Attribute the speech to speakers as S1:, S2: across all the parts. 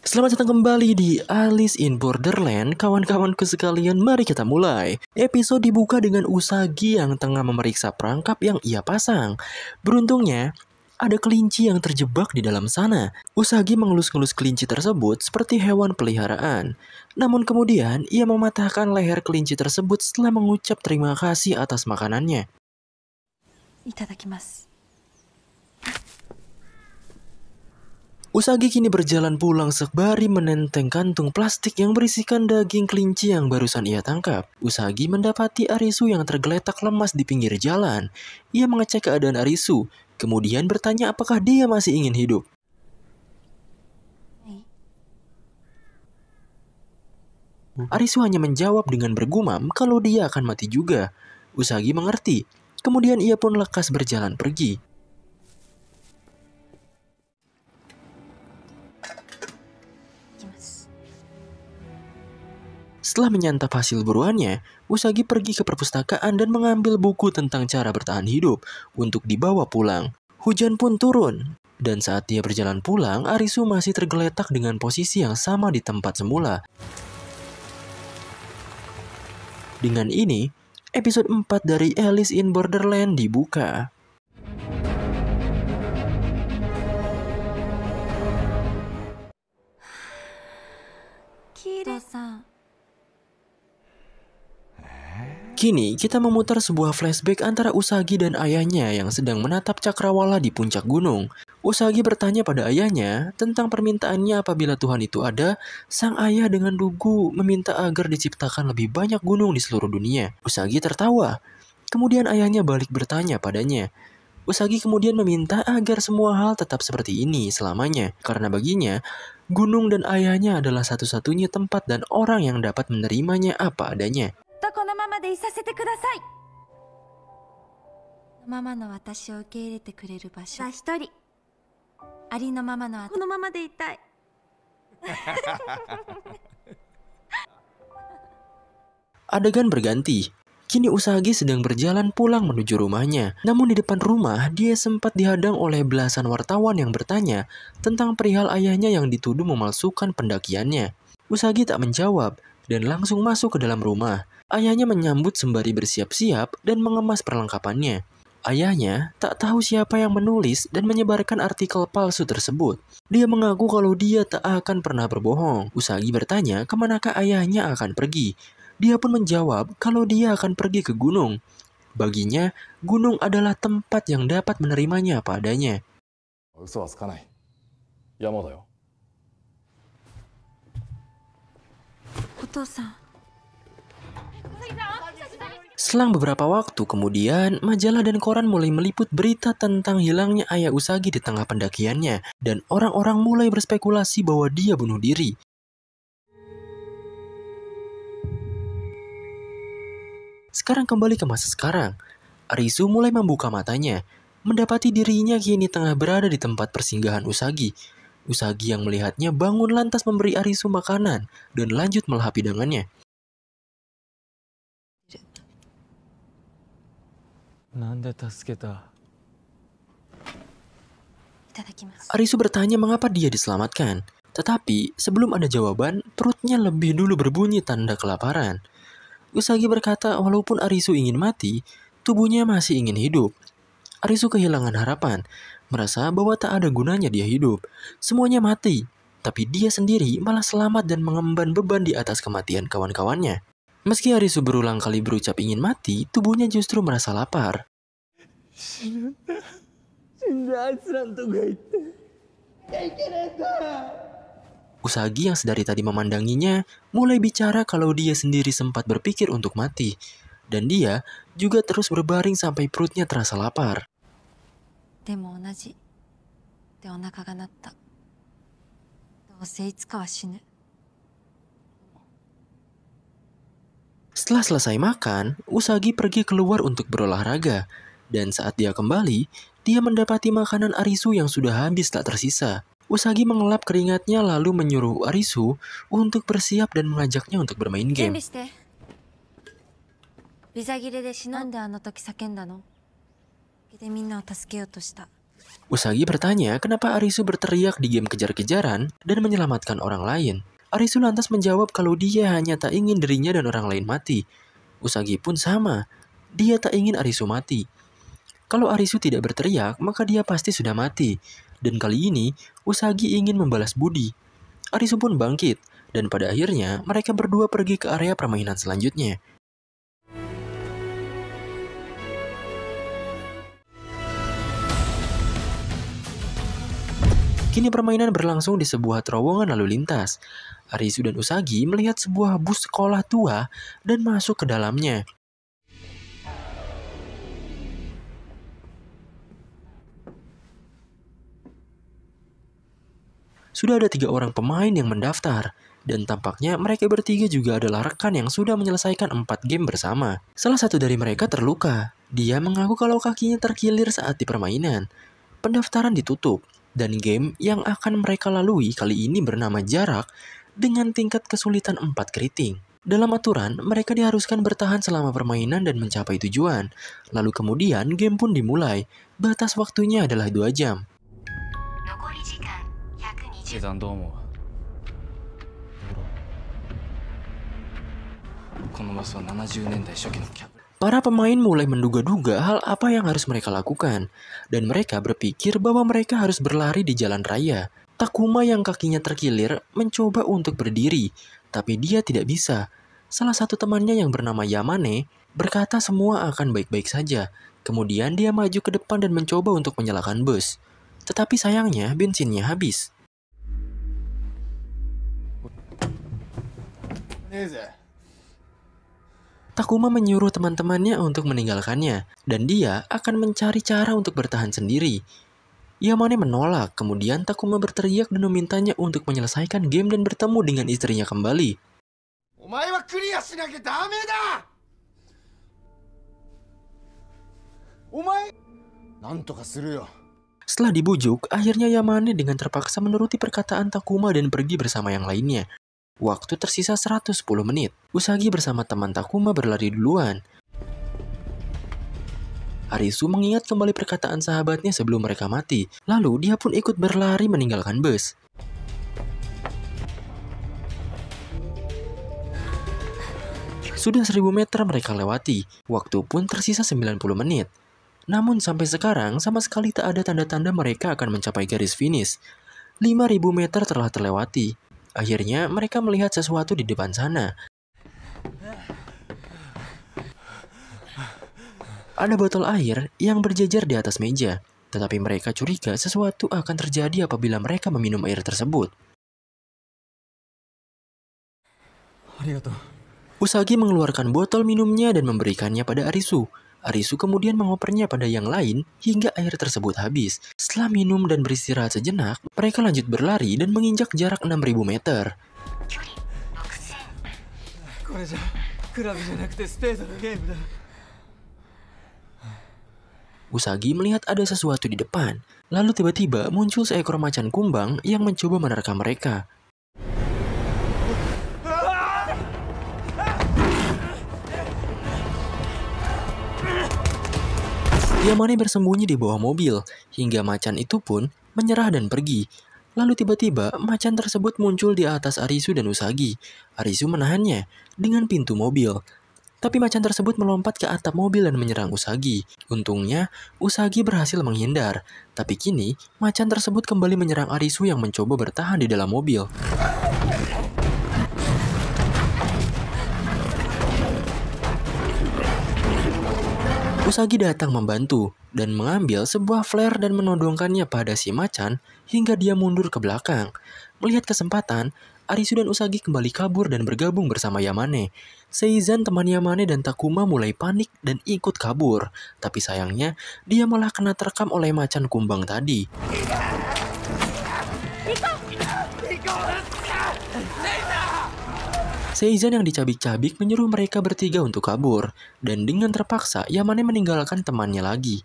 S1: Selamat datang kembali di Alice in Borderland. Kawan-kawanku sekalian, mari kita mulai. Episode dibuka dengan Usagi yang tengah memeriksa perangkap yang ia pasang. Beruntungnya, ada kelinci yang terjebak di dalam sana. Usagi mengelus-ngelus kelinci tersebut seperti hewan peliharaan. Namun kemudian, ia mematahkan leher kelinci tersebut setelah mengucap terima kasih atas makanannya.
S2: Itadakimasu.
S1: Usagi kini berjalan pulang sembari menenteng kantung plastik yang berisikan daging kelinci yang barusan ia tangkap. Usagi mendapati Arisu yang tergeletak lemas di pinggir jalan. Ia mengecek keadaan Arisu, kemudian bertanya apakah dia masih ingin hidup. Arisu hanya menjawab dengan bergumam kalau dia akan mati juga. Usagi mengerti, kemudian ia pun lekas berjalan pergi. Setelah menyantap hasil buruannya, Usagi pergi ke perpustakaan dan mengambil buku tentang cara bertahan hidup untuk dibawa pulang. Hujan pun turun, dan saat dia berjalan pulang, Arisu masih tergeletak dengan posisi yang sama di tempat semula. Dengan ini, episode 4 dari Alice in Borderland dibuka. Kini, kita memutar sebuah flashback antara Usagi dan ayahnya yang sedang menatap cakrawala di puncak gunung. Usagi bertanya pada ayahnya tentang permintaannya apabila Tuhan itu ada. Sang ayah dengan lugu meminta agar diciptakan lebih banyak gunung di seluruh dunia. Usagi tertawa. Kemudian ayahnya balik bertanya padanya. Usagi kemudian meminta agar semua hal tetap seperti ini selamanya. Karena baginya, gunung dan ayahnya adalah satu-satunya tempat dan orang yang dapat menerimanya apa adanya. Adegan berganti. Kini Usagi sedang berjalan pulang menuju rumahnya. Namun di depan rumah, dia sempat dihadang oleh belasan wartawan yang bertanya tentang perihal ayahnya yang dituduh memalsukan pendakiannya. Usagi tak menjawab dan langsung masuk ke dalam rumah. Ayahnya menyambut sembari bersiap-siap dan mengemas perlengkapannya. Ayahnya tak tahu siapa yang menulis dan menyebarkan artikel palsu tersebut. Dia mengaku kalau dia tak akan pernah berbohong. Usagi bertanya kemanakah ayahnya akan pergi. Dia pun menjawab kalau dia akan pergi ke gunung. Baginya, gunung adalah tempat yang dapat menerimanya apa adanya. Selang beberapa waktu kemudian, majalah dan koran mulai meliput berita tentang hilangnya ayah Usagi di tengah pendakiannya. Dan orang-orang mulai berspekulasi bahwa dia bunuh diri. Sekarang kembali ke masa sekarang. Arisu mulai membuka matanya, mendapati dirinya kini tengah berada di tempat persinggahan Usagi. Usagi yang melihatnya bangun lantas memberi Arisu makanan dan lanjut melahap hidangannya. Arisu bertanya mengapa dia diselamatkan. Tetapi sebelum ada jawaban, perutnya lebih dulu berbunyi tanda kelaparan. Usagi berkata walaupun Arisu ingin mati, tubuhnya masih ingin hidup. Arisu kehilangan harapan, merasa bahwa tak ada gunanya dia hidup. Semuanya mati, tapi dia sendiri malah selamat dan mengemban beban di atas kematian kawan-kawannya. Meski Arisu berulang kali berucap ingin mati, tubuhnya justru merasa lapar. Usagi yang sedari tadi memandanginya mulai bicara kalau dia sendiri sempat berpikir untuk mati. Dan dia juga terus berbaring sampai perutnya terasa lapar. Setelah selesai makan, Usagi pergi keluar untuk berolahraga. Dan saat dia kembali, dia mendapati makanan Arisu yang sudah habis tak tersisa. Usagi mengelap keringatnya lalu menyuruh Arisu untuk bersiap dan mengajaknya untuk bermain
S2: 準
S1: game.
S2: 備して。ビザ切れで死なんであの時叫んだの？でみんなを助けようとした。
S1: Usagi bertanya kenapa Arisu berteriak di game kejar-kejaran dan menyelamatkan orang lain. Arisu lantas menjawab kalau dia hanya tak ingin dirinya dan orang lain mati. Usagi pun sama, dia tak ingin Arisu mati. Kalau Arisu tidak berteriak, maka dia pasti sudah mati. Dan kali ini, Usagi ingin membalas budi. Arisu pun bangkit, dan pada akhirnya mereka berdua pergi ke area permainan selanjutnya. Kini permainan berlangsung di sebuah terowongan lalu lintas. Arisu dan Usagi melihat sebuah bus sekolah tua dan masuk ke dalamnya. Sudah ada 3 orang pemain yang mendaftar, dan tampaknya mereka bertiga juga adalah rekan yang sudah menyelesaikan 4 game bersama. Salah satu dari mereka terluka. Dia mengaku kalau kakinya terkilir saat di permainan. Pendaftaran ditutup, dan game yang akan mereka lalui kali ini bernama Jarak dengan tingkat kesulitan 4 keriting. Dalam aturan, mereka diharuskan bertahan selama permainan dan mencapai tujuan. Lalu kemudian game pun dimulai. Batas waktunya adalah 2 jam.
S3: 下山どう思う？このバスは70年代初期のキャブ。
S1: Para pemain mulai menduga-duga hal apa yang harus mereka lakukan, dan mereka berpikir bahwa mereka harus berlari di jalan raya. Takuma yang kakinya terkilir mencoba untuk berdiri, tapi dia tidak bisa. Salah satu temannya yang bernama Yamane berkata semua akan baik-baik saja. Kemudian dia maju ke depan dan mencoba untuk menyalakan bus. Tetapi sayangnya bensinnya habis. Takuma menyuruh teman-temannya untuk meninggalkannya, dan dia akan mencari cara untuk bertahan sendiri. Yamane menolak, kemudian Takuma berteriak dan memintanya untuk menyelesaikan game dan bertemu dengan istrinya kembali. Setelah dibujuk, akhirnya Yamane dengan terpaksa menuruti perkataan Takuma dan pergi bersama yang lainnya. Waktu tersisa 110 menit. Usagi bersama teman Takuma berlari duluan. Arisu mengingat kembali perkataan sahabatnya sebelum mereka mati. Lalu dia pun ikut berlari meninggalkan bus. Sudah 1000 meter mereka lewati. Waktu pun tersisa 90 menit. Namun sampai sekarang sama sekali tak ada tanda-tanda mereka akan mencapai garis finish. 5000 meter telah terlewati. Akhirnya mereka melihat sesuatu di depan sana. Ada botol air yang berjejer di atas meja. Tetapi mereka curiga sesuatu akan terjadi apabila mereka meminum air tersebut. Usagi mengeluarkan botol minumnya dan memberikannya pada Arisu. Arisu kemudian mengopernya pada yang lain hingga air tersebut habis. Setelah minum dan beristirahat sejenak, mereka lanjut berlari dan menginjak jarak 6000 meter. Usagi melihat ada sesuatu di depan. Lalu tiba-tiba muncul seekor macan kumbang yang mencoba menerkam mereka. Yamane bersembunyi di bawah mobil, hingga macan itu pun menyerah dan pergi. Lalu tiba-tiba macan tersebut muncul di atas Arisu dan Usagi. Arisu menahannya dengan pintu mobil. Tapi macan tersebut melompat ke atap mobil dan menyerang Usagi. Untungnya, Usagi berhasil menghindar. Tapi kini, macan tersebut kembali menyerang Arisu yang mencoba bertahan di dalam mobil. Usagi datang membantu dan mengambil sebuah flare dan menodongkannya pada si macan hingga dia mundur ke belakang. Melihat kesempatan, Arisu dan Usagi kembali kabur dan bergabung bersama Yamane. Seizan teman Yamane dan Takuma mulai panik dan ikut kabur. Tapi sayangnya, dia malah kena terkam oleh macan kumbang tadi. Seizan yang dicabik-cabik menyuruh mereka bertiga untuk kabur, dan dengan terpaksa Yamane meninggalkan temannya lagi.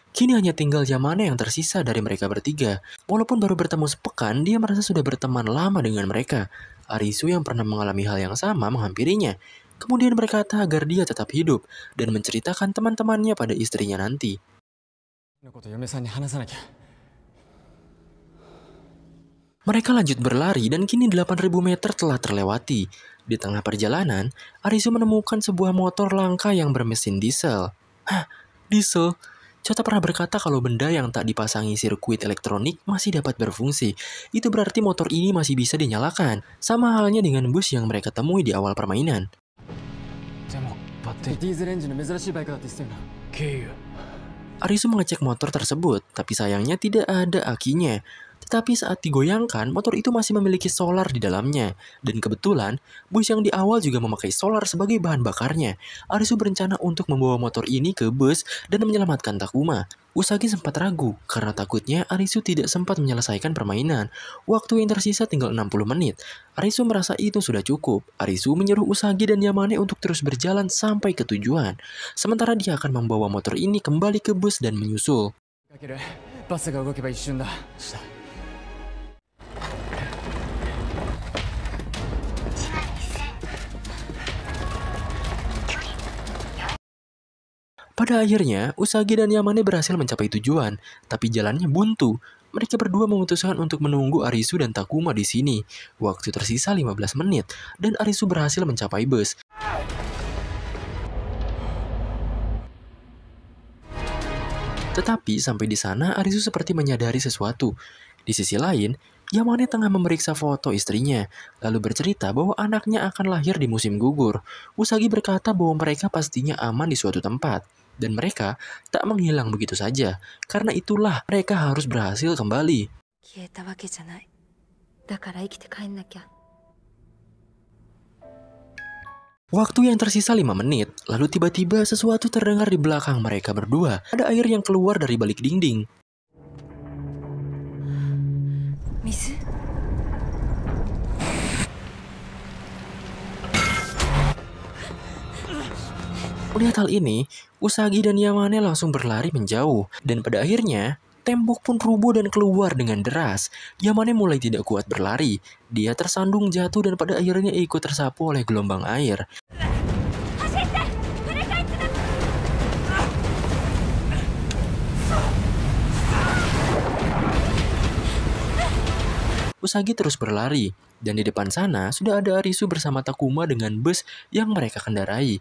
S1: Kini hanya tinggal Yamane yang tersisa dari mereka bertiga. Walaupun baru bertemu sepekan, dia merasa sudah berteman lama dengan mereka. Arisu yang pernah mengalami hal yang sama menghampirinya. Kemudian berkata agar dia tetap hidup dan menceritakan teman-temannya pada istrinya nanti.
S3: のこと嫁さんに話さなきゃ。
S1: Mereka lanjut berlari dan kini 8.000 meter telah terlewati. Di tengah perjalanan, Arisu menemukan sebuah motor langka yang bermesin diesel. Hah, diesel? Chota pernah berkata kalau benda yang tak dipasangi sirkuit elektronik masih dapat berfungsi. Itu berarti motor ini masih bisa dinyalakan. Sama halnya dengan bus yang mereka temui di awal permainan.
S3: でもバッテリーディーゼルエンジンの珍しいバイクだって言ってたよな。経由。
S1: Arisu mengecek motor tersebut, tapi sayangnya tidak ada akinya. Tetapi saat digoyangkan, motor itu masih memiliki solar di dalamnya. Dan kebetulan, bus yang di awal juga memakai solar sebagai bahan bakarnya. Arisu berencana untuk membawa motor ini ke bus dan menyelamatkan Takuma. Usagi sempat ragu, karena takutnya Arisu tidak sempat menyelesaikan permainan. Waktu yang tersisa tinggal 60 menit. Arisu merasa itu sudah cukup. Arisu menyuruh Usagi dan Yamane untuk terus berjalan sampai ke tujuan. Sementara dia akan membawa motor ini kembali ke bus dan menyusul.
S3: かける。バスが動けば一瞬だ。した。
S1: Pada akhirnya, Usagi dan Yamane berhasil mencapai tujuan, tapi jalannya buntu. Mereka berdua memutuskan untuk menunggu Arisu dan Takuma di sini. Waktu tersisa 15 menit, dan Arisu berhasil mencapai bus. Tetapi sampai di sana, Arisu seperti menyadari sesuatu. Di sisi lain, Yamane tengah memeriksa foto istrinya, lalu bercerita bahwa anaknya akan lahir di musim gugur. Usagi berkata bahwa mereka pastinya aman di suatu tempat. Dan mereka tak menghilang begitu saja. Karena itulah mereka harus berhasil kembali.
S2: 消えたわけじゃない。だから生きて帰んなきゃ。
S1: Waktu yang tersisa 5 menit, lalu tiba-tiba sesuatu terdengar di belakang mereka berdua. Ada air yang keluar dari balik dinding.
S2: 水？
S1: Melihat hal ini, Usagi dan Yamane langsung berlari menjauh. Dan pada akhirnya, tembok pun rubuh dan keluar dengan deras. Yamane mulai tidak kuat berlari. Dia tersandung jatuh dan pada akhirnya ikut tersapu oleh gelombang air. Usagi terus berlari, dan di depan sana sudah ada Arisu bersama Takuma dengan bus yang mereka kendarai.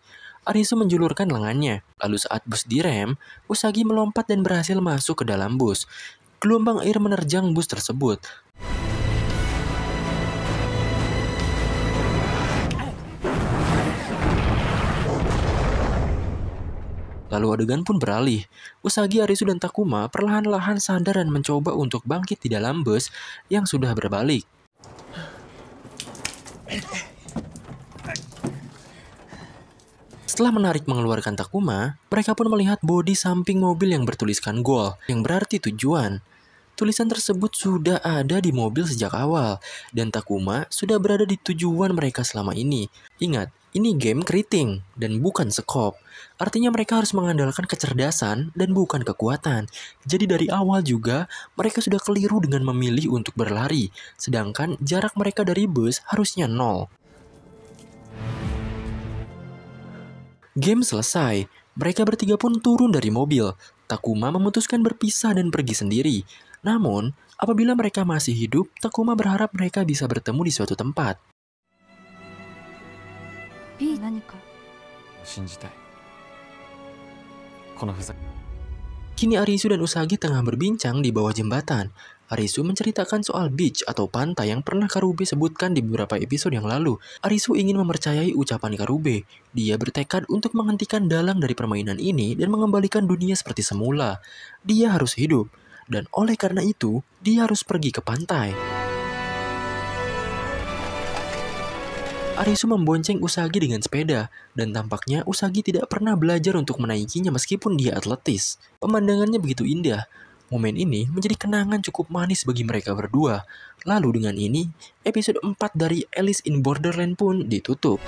S1: Arisu menjulurkan lengannya, lalu saat bus direm, Usagi melompat dan berhasil masuk ke dalam bus. Gelombang air menerjang bus tersebut. Lalu adegan pun beralih. Usagi, Arisu, dan Takuma perlahan-lahan sadar dan mencoba untuk bangkit di dalam bus yang sudah berbalik. Setelah menarik mengeluarkan Takuma, mereka pun melihat bodi samping mobil yang bertuliskan goal, yang berarti tujuan. Tulisan tersebut sudah ada di mobil sejak awal, dan Takuma sudah berada di tujuan mereka selama ini. Ingat, ini game keriting dan bukan sekop. Artinya mereka harus mengandalkan kecerdasan dan bukan kekuatan. Jadi dari awal juga mereka sudah keliru dengan memilih untuk berlari, sedangkan jarak mereka dari bus harusnya 0. Game selesai, mereka bertiga pun turun dari mobil. Takuma memutuskan berpisah dan pergi sendiri. Namun, apabila mereka masih hidup, Takuma berharap mereka bisa bertemu di suatu tempat.
S2: B 何か？
S3: 信じたい。このふざ
S1: Kini Arisu dan Usagi tengah berbincang di bawah jembatan. Arisu menceritakan soal beach atau pantai yang pernah Karube sebutkan di beberapa episode yang lalu. Arisu ingin mempercayai ucapan Karube. Dia bertekad untuk menghentikan dalang dari permainan ini dan mengembalikan dunia seperti semula. Dia harus hidup, dan oleh karena itu, dia harus pergi ke pantai. Arisu membonceng Usagi dengan sepeda, dan tampaknya Usagi tidak pernah belajar untuk menaikinya meskipun dia atletis. Pemandangannya begitu indah. Momen ini menjadi kenangan cukup manis bagi mereka berdua. Lalu dengan ini, episode 4 dari Alice in Borderland pun ditutup.